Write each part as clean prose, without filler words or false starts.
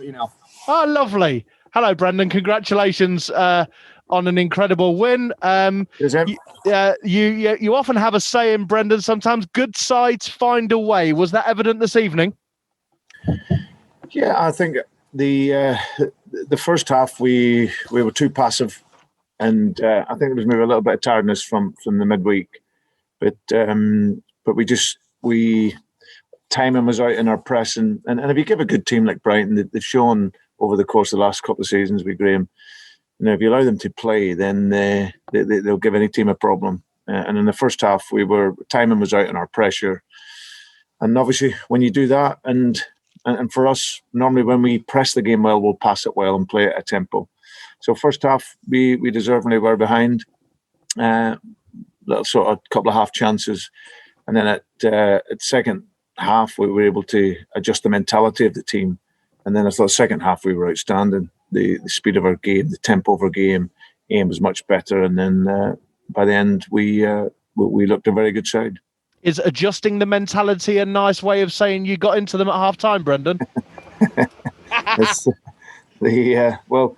You know. Oh, lovely. Hello, Brendan. Congratulations on an incredible win. You often have a saying, Brendan, sometimes good sides find a way. Was that evident this evening? Yeah, I think the first half we were too passive, and I think there was maybe a little bit of tiredness from the midweek, but we timing was out in our press, and if you give a good team like Brighton, they've shown over the course of the last couple of seasons with Graham, if you allow them to play, then they'll give any team a problem. And in the first half, timing was out in our pressure, and obviously when you do that, and for us, normally when we press the game well, we'll pass it well and play it at a tempo. So first half, we deservedly were behind, little sort of couple of half chances, and then at second half we were able to adjust the mentality of the team, and then I thought second half we were outstanding. The speed of our game, the tempo of our game, aim was much better, and then by the end we looked a very good side. Is adjusting the mentality a nice way of saying you got into them at half time, Brendan? Well,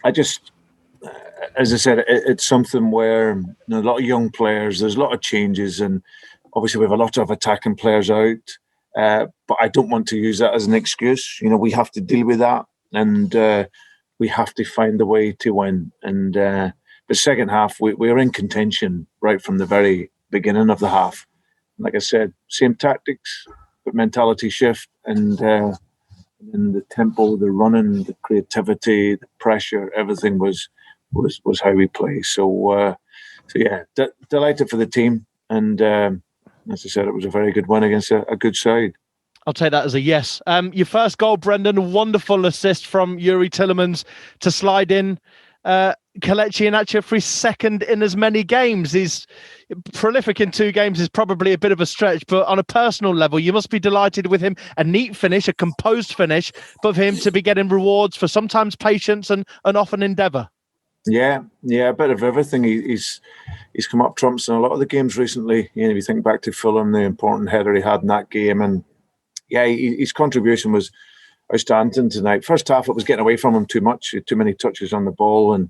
I just, as I said, it's something where a lot of young players, there's a lot of changes, and obviously we have a lot of attacking players out, but I don't want to use that as an excuse. We have to deal with that, and we have to find a way to win. And the second half, we were in contention right from the very beginning of the half. Like I said, same tactics, but mentality shift, and the tempo, the running, the creativity, the pressure, everything was how we play. So yeah, delighted for the team, and as I said, it was a very good win against a good side. I'll take that as a yes. Your first goal, Brendan, wonderful assist from Yuri Tillemans to slide in Kelechi Iheanacho for his second in as many games. He's prolific in 2 games is probably a bit of a stretch, but on a personal level, you must be delighted with him. A neat finish, a composed finish, but for him to be getting rewards for sometimes patience and often endeavour. Yeah, a bit of everything. He's come up trumps in a lot of the games recently. If you think back to Fulham, the important header he had in that game, and yeah, his contribution was outstanding tonight. First half, it was getting away from him too much, too many touches on the ball, and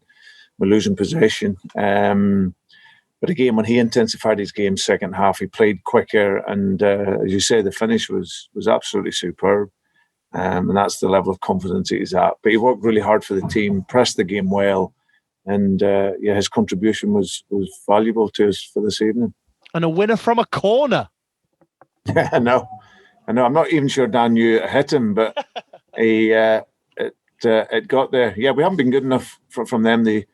we're losing possession. But again, when he intensified his game second half, he played quicker, and as you say, the finish was absolutely superb. And that's the level of confidence he's at. But he worked really hard for the team, pressed the game well, and his contribution was valuable to us for this evening. And a winner from a corner. Yeah, I know. I'm not even sure Dan knew it hit him, but it got there. Yeah, we haven't been good enough from them. The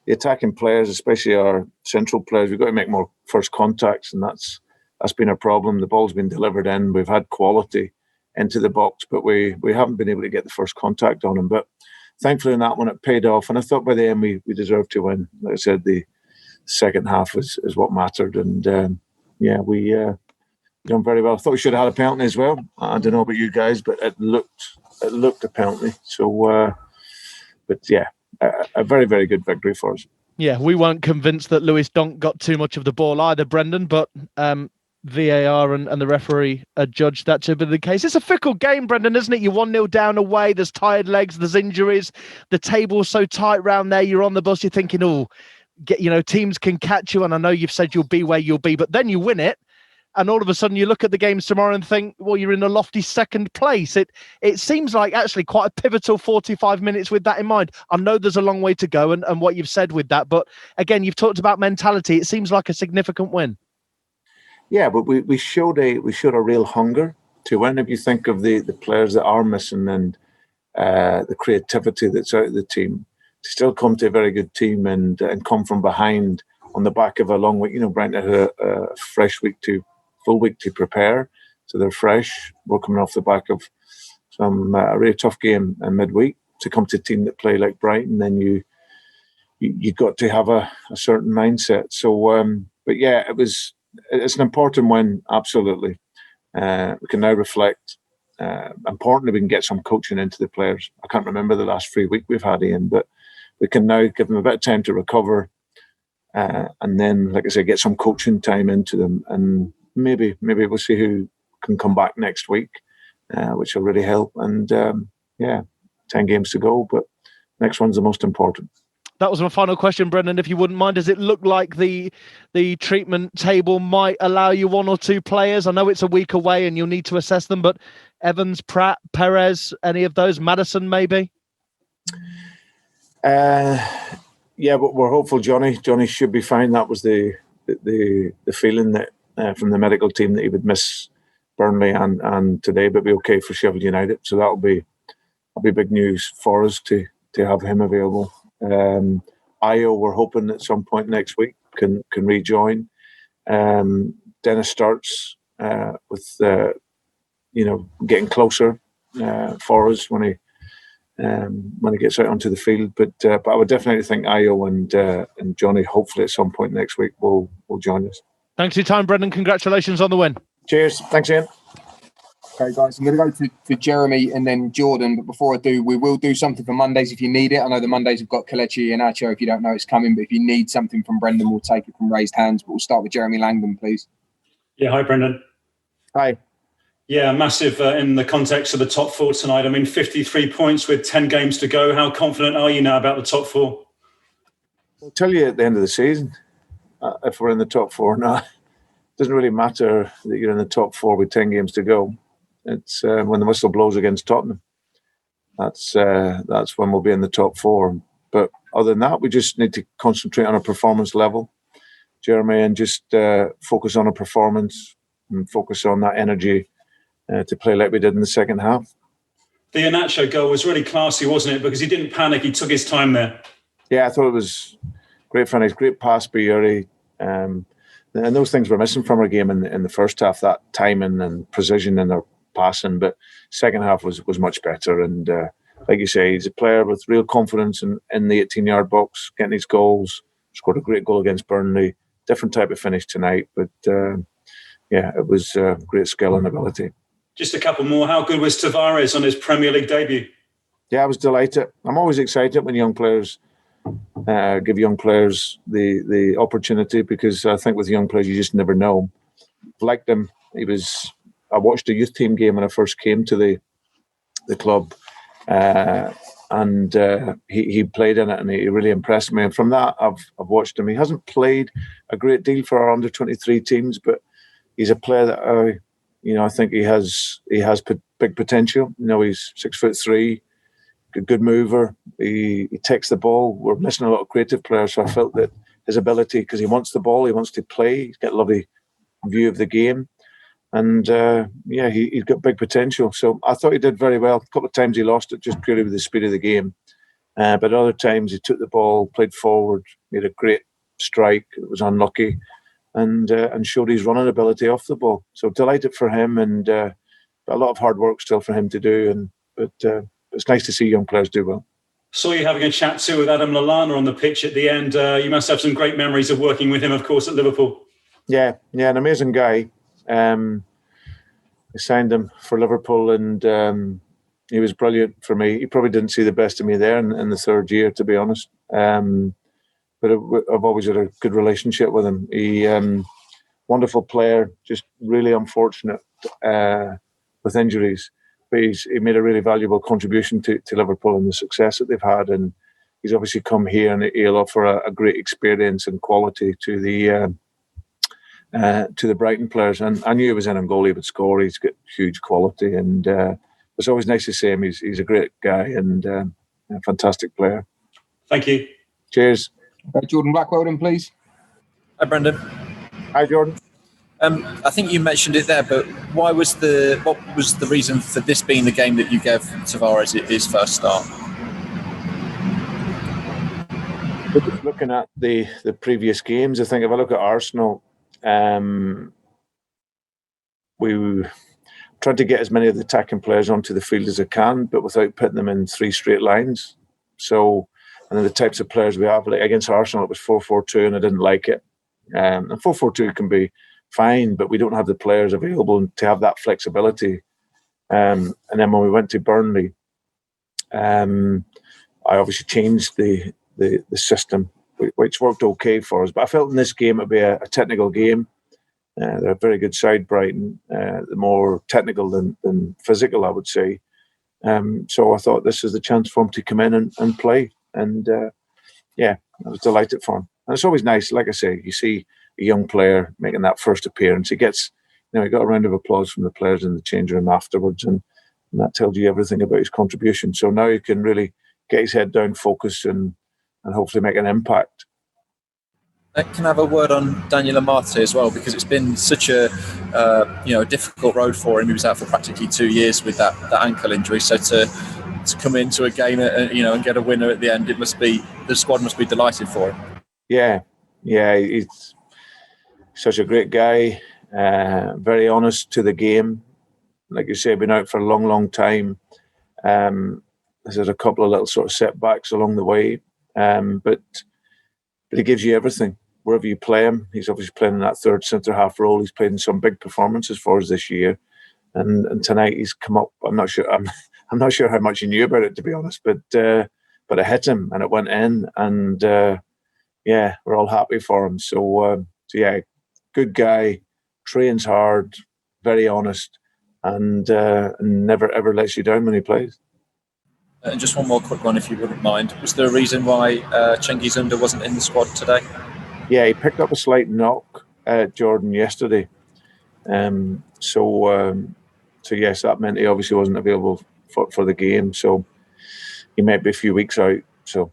attacking players, especially our central players, we've got to make more first contacts, and that's been a problem. The ball's been delivered in. We've had quality into the box, but we haven't been able to get the first contact on them. But thankfully in that one, it paid off. And I thought by the end we deserved to win. Like I said, the second half is what mattered. And we done very well. I thought we should have had a penalty as well. I don't know about you guys, but it looked a penalty. So, but yeah, a very, very good victory for us. Yeah, we weren't convinced that Lewis Dunk got too much of the ball either, Brendan, but VAR and the referee judged that to be the case. It's a fickle game, Brendan, isn't it? You're 1-0 down away, there's tired legs, there's injuries, the table's so tight round there, you're on the bus, you're thinking, teams can catch you, and I know you've said you'll be where you'll be, but then you win it, and all of a sudden you look at the games tomorrow and think, well, you're in a lofty second place. It seems like actually quite a pivotal 45 minutes with that in mind. I know there's a long way to go and what you've said with that, but again, you've talked about mentality. It seems like a significant win. Yeah, but we showed a real hunger to win. If you think of the players that are missing and the creativity that's out of the team, to still come to a very good team and come from behind on the back of a long week. Brighton had a full week to prepare, so they're fresh. We're coming off the back of a really tough game in midweek. To come to a team that play like Brighton, then you got to have a certain mindset. So, but yeah, it's an important win, absolutely. We can now reflect. Importantly, we can get some coaching into the players. I can't remember the last 3 weeks we've had, Ian, but we can now give them a bit of time to recover, and then, like I say, get some coaching time into them, and maybe we'll see who can come back next week, which will really help. And yeah, 10 games to go, but next one's the most important. That was my final question, Brendan, if you wouldn't mind. Does it look like the treatment table might allow you one or two players? I know it's a week away and you'll need to assess them, but Evans, Pratt, Perez, any of those? Maddison, maybe? Yeah, but we're hopeful Johnny should be fine. That was the feeling that from the medical team that he would miss Burnley and today, but be okay for Sheffield United. So that'll be big news for us to have him available. Io, we're hoping at some point next week can rejoin. Dennis starts with getting closer for us when he gets out onto the field. But I would definitely think Io and Johnny hopefully at some point next week will join us. Thanks for your time, Brendan. Congratulations on the win. Cheers. Thanks, Ian. Okay, guys, I'm going to go to Jeremy and then Jordan. But before I do, we will do something for Mondays if you need it. I know the Mondays have got Kelechi and Acho. If you don't know it's coming, but if you need something from Brendan, we'll take it from raised hands. But we'll start with Jeremy Langdon, please. Yeah, hi, Brendan. Hi. Yeah, massive in the context of the top four tonight. I mean, 53 points with 10 games to go. How confident are you now about the top four? I'll tell you at the end of the season if we're in the top four or not. It doesn't really matter that you're in the top four with 10 games to go. It's when the whistle blows against Tottenham. That's when we'll be in the top four. But other than that, we just need to concentrate on a performance level, Jeremy, and just focus on a performance and focus on that energy to play like we did in the second half. The Iheanacho goal was really classy, wasn't it? Because he didn't panic. He took his time there. Yeah, I thought it was great finish, great pass by Yuri. And those things were missing from our game in the first half, that timing and precision in their passing. But second half was much better. And like you say, he's a player with real confidence in the 18-yard box, getting his goals, scored a great goal against Burnley. Different type of finish tonight. But yeah, it was great skill and ability. Just a couple more. How good was Tavares on his Premier League debut? Yeah, I was delighted. I'm always excited when young players give young players the opportunity, because I think with young players you just never know. Liked him. I watched a youth team game when I first came to the club, and he played in it, and he really impressed me. And from that, I've watched him. He hasn't played a great deal for our under-23 teams, but he's a player that I think he has big potential. He's 6'3", good mover. He takes the ball. We're missing a lot of creative players, so I felt that his ability, because he wants the ball, he wants to play, he's got a lovely view of the game, and he's got big potential. So I thought he did very well. A couple of times he lost it just purely with the speed of the game, but other times he took the ball, played forward, made a great strike. It was unlucky, and showed his running ability off the ball. So delighted for him, and a lot of hard work still for him to do. But it's nice to see young players do well. Saw you having a chat too with Adam Lallana on the pitch at the end. You must have some great memories of working with him, of course, at Liverpool. Yeah, an amazing guy. I signed him for Liverpool, and he was brilliant for me. He probably didn't see the best of me there in the third year, to be honest. But I've always had a good relationship with him. He wonderful player, just really unfortunate with injuries. But he made a really valuable contribution to Liverpool and the success that they've had. And he's obviously come here, and he'll offer a great experience and quality to the Brighton players. And I knew he was in goal, he would score. He's got huge quality, and it's always nice to see him. He's a great guy and a fantastic player. Thank you. Cheers. Jordan Blackwell, then, please. Hi, Brendan. Hi, Jordan. I think you mentioned it there, but what was the reason for this being the game that you gave Tavares his first start? Looking at the previous games, I think if I look at Arsenal, we tried to get as many of the attacking players onto the field as I can, but without putting them in three straight lines. So, and then the types of players we have, like against Arsenal, it was 4-4-2, and I didn't like it. And 4-4-2 can be fine, but we don't have the players available to have that flexibility. And then when we went to Burnley, I obviously changed the system, which worked okay for us. But I felt in this game it'd be a technical game. They're a very good side, Brighton. They're more technical than physical, I would say. So I thought this is the chance for him to come in and play. And I was delighted for him. And it's always nice, like I say, you see a young player making that first appearance. He gets, he got a round of applause from the players in the change room afterwards, and that tells you everything about his contribution. So now he can really get his head down, focus, and hopefully make an impact. Can I have a word on Daniel Amate as well, because it's been such a difficult road for him. He was out for practically 2 years with that ankle injury. So to come into a game and get a winner at the end, the squad must be delighted for him. Yeah, he's such a great guy. Very honest to the game. Like you say, been out for a long, long time. There's a couple of little sort of setbacks along the way, but he gives you everything. Wherever you play him, he's obviously playing in that third centre-half role. He's played in some big performances for us this year, and tonight he's come up. I'm not sure how much he knew about it, to be honest, but it hit him and it went in, and we're all happy for him. So good guy, trains hard, very honest, and never ever lets you down when he plays. And just one more quick one, if you wouldn't mind. Was there a reason why Cengiz Under wasn't in the squad today? Yeah, he picked up a slight knock, Jordan, yesterday. So yes, that meant he obviously wasn't available for the game. So he might be a few weeks out. So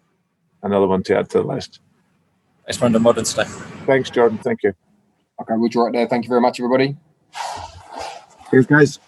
another one to add to the list. It's Brendan Modern today. Thanks, Jordan. Thank you. Okay, we'll draw it there. Thank you very much, everybody. Cheers, guys.